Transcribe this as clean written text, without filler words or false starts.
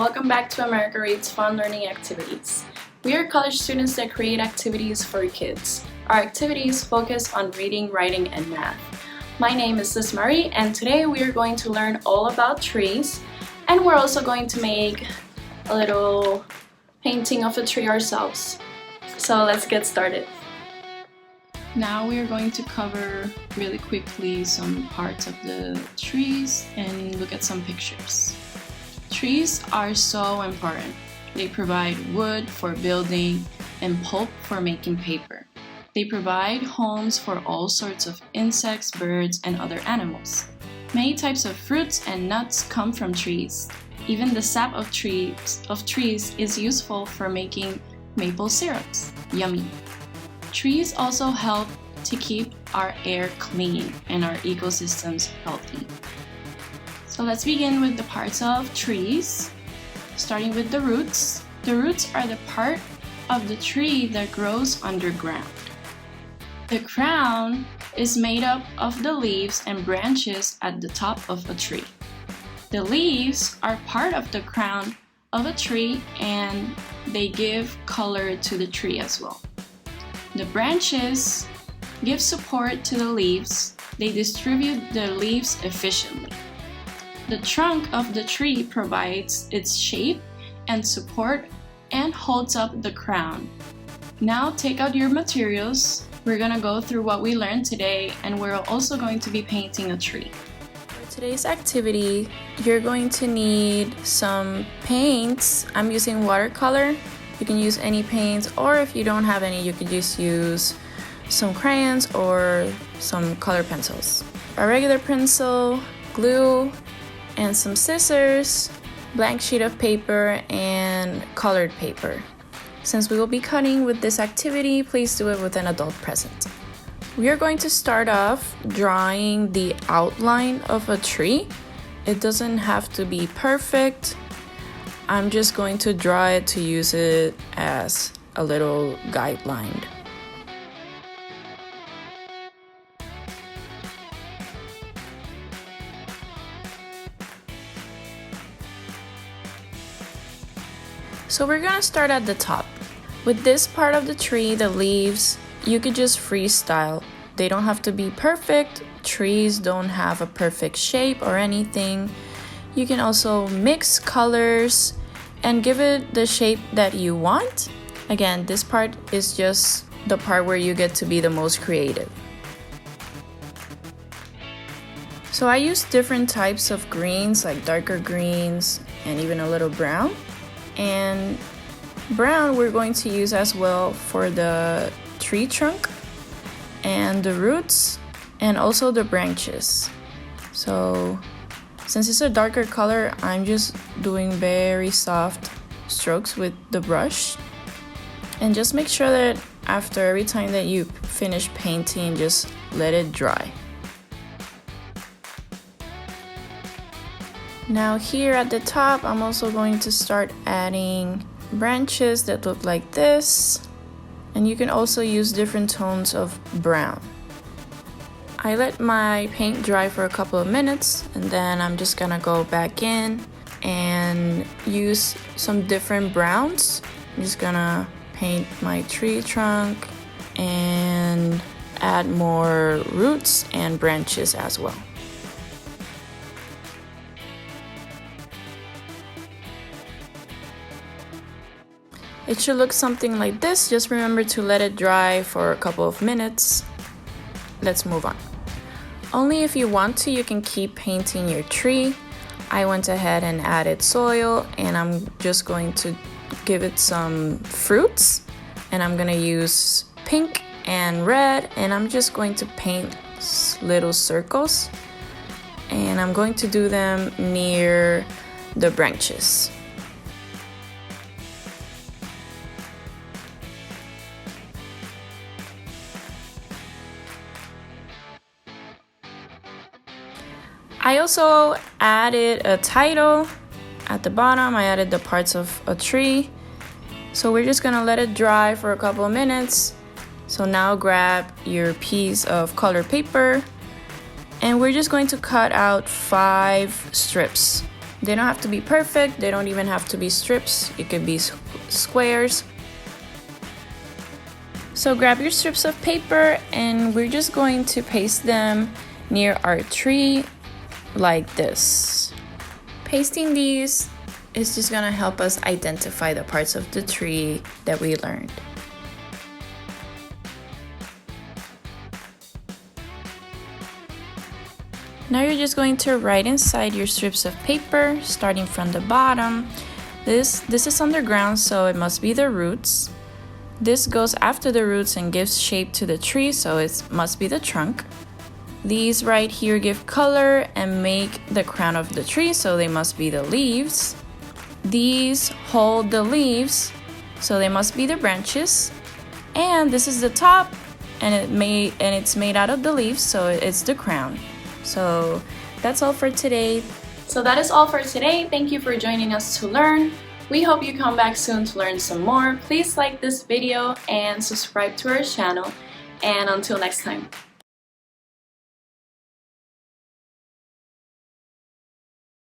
welcome back to America Reads Fun Learning Activities. We are college students that create activities for kids. Our activities focus on reading, writing, and math. My name is Liz Marie, and today we are going to learn all about trees, and we're also going to make a little painting of a tree ourselves. So let's get started. Now we are going to cover really quickly some parts of the trees and look at some pictures. Trees are so important. They provide wood for building and pulp for making paper. They provide homes for all sorts of insects, birds, and other animals. Many types of fruits and nuts come from trees. Even the sap of trees is useful for making maple syrups. Yummy! Trees also help to keep our air clean and our ecosystems healthy. So let's begin with the parts of trees, starting with the roots. The roots are the part of the tree that grows underground. The crown is made up of the leaves and branches at the top of a tree. The leaves are part of the crown of a tree and they give color to the tree as well. The branches give support to the leaves. They distribute the leaves efficiently. The trunk of the tree provides its shape and support and holds up the crown. Now take out your materials. We're going to go through what we learned today, and we're also going to be painting a tree. For today's activity, you're going to need some paints. I'm using watercolor. You can use any paints, or if you don't have any, you can just use some crayons or some color pencils. A regular pencil, glue, and some scissors, blank sheet of paper, and colored paper. Since we will be cutting with this activity, please do it with an adult present. We are going to start off drawing the outline of a tree. It doesn't have to be perfect. I'm just going to draw it to use it as a little guideline. So we're gonna start at the top. With this part of the tree, the leaves, you could just freestyle. They don't have to be perfect. Trees don't have a perfect shape or anything. You can also mix colors and give it the shape that you want. Again, this part is just the part where you get to be the most creative. So I use different types of greens, like darker greens and even a little brown. And brown we're going to use as well for the tree trunk and the roots and also the branches. So since it's a darker color, I'm just doing very soft strokes with the brush. And just make sure that after every time that you finish painting, just let it dry. Now here at the top, I'm also going to start adding branches that look like this. And you can also use different tones of brown. I let my paint dry for a couple of minutes, and then I'm just gonna go back in and use some different browns. I'm just gonna paint my tree trunk and add more roots and branches as well. It should look something like this. Just remember to let it dry for a couple of minutes. Let's move on. Only if you want to, you can keep painting your tree. I went ahead and added soil, and I'm just going to give it some fruits. And I'm gonna use pink and red, and I'm just going to paint little circles. And I'm going to do them near the branches. I also added a title at the bottom. I added the parts of a tree. So we're just gonna let it dry for a couple of minutes. So now grab your piece of colored paper and we're just going to cut out 5 strips. They don't have to be perfect, they don't even have to be strips, it could be squares. So grab your strips of paper and we're just going to paste them near our tree like this. Pasting these is just gonna help us identify the parts of the tree that we learned. Now you're just going to write inside your strips of paper, starting from the bottom. This is underground, so it must be the roots. This goes after the roots and gives shape to the tree, so it must be the trunk. These right here give color and make the crown of the tree, so they must be the leaves. These hold the leaves, so they must be the branches. And this is the top, and it's made out of the leaves, so it's the crown. So that's all for today. So that is all for today. Thank you for joining us to learn. We hope you come back soon to learn some more. Please like this video and subscribe to our channel. And until next time.